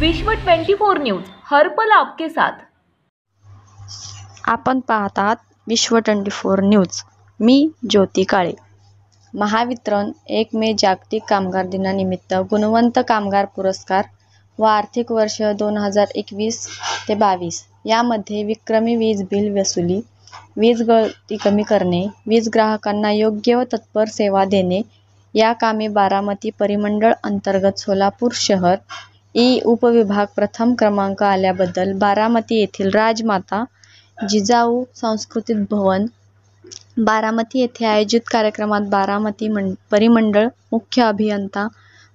विश्व 24 न्यूज हर पल आपके साथ। आपण पाहतात विश्व 24 न्यूज। मी ज्योती काळे। महावितरण 1 मे जागतिक कामगार दिनानिमित्त गुणवंत कामगार पुरस्कार व आर्थिक वर्ष 2021 ते 22 यामध्ये विक्रमी वीज बिल वसुली, वीज गळती कमी करणे, वीज ग्राहकांना योग्य व तत्पर सेवा देणे या कामी बारामती परिमंडळ अंतर्गत सोलापूर शहर ई उपविभाग प्रथम क्रमांक आल्याबद्दल बारामती येथील राजमाता जिजाऊ सांस्कृतिक भवन बारामती येथे आयोजित कार्यक्रमात बारामती परिमंडळ मुख्य अभियंता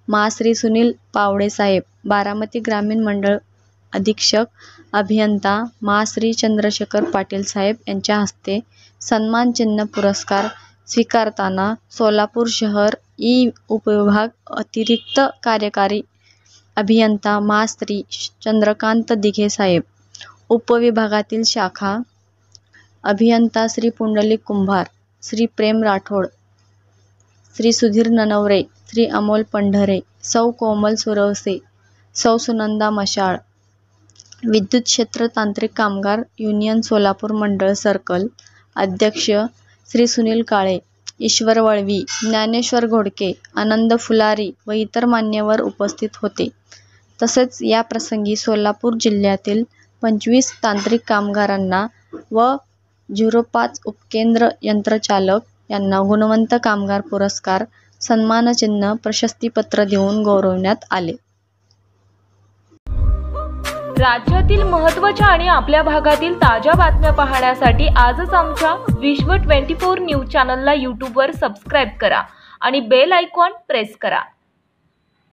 मा श्री सुनील पावडे साहेब, बारामती ग्रामीण मंडळ अधीक्षक अभियंता मा श्री चंद्रशेखर पाटील साहेब यांच्या हस्ते सन्मान चिन्ह पुरस्कार स्वीकारताना सोलापूर शहर ई उपविभाग अतिरिक्त कार्यकारी अभियंता मा श्री चंद्रकांत दिघे साहेब, उपविभागातील शाखा अभियंता श्री पुंडलिक कुंभार, श्री प्रेम राठोड, श्री सुधीर ननवरे, श्री अमोल पंढरे, सौ कोमल सुरवसे, सौ सुनंदा मशाळ, विद्युत क्षेत्र तांत्रिक कामगार युनियन सोलापूर मंडळ सर्कल अध्यक्ष श्री सुनील काळे, ईश्वर वळवी, ज्ञानेश्वर घोडके, आनंद फुलारी व इतर मान्यवर उपस्थित होते। तसेच या प्रसंगी सोलापूर जिल्ह्यातील 25 तांत्रिक कामगारांना व 05 उपकेंद्र यंत्रचालक यांना गुणवंत कामगार पुरस्कार, सन्मानचिन्ह, प्रशस्तीपत्र देऊन गौरवण्यात आले। राज्यातील महत्त्वाच्या आणि आपल्या भागातील ताज्या बातम्या पाहण्यासाठी आजच आमच्या विश्व 24 न्यूज चॅनलला यूट्यूबवर सबस्क्राईब करा आणि बेल आयकॉन प्रेस करा।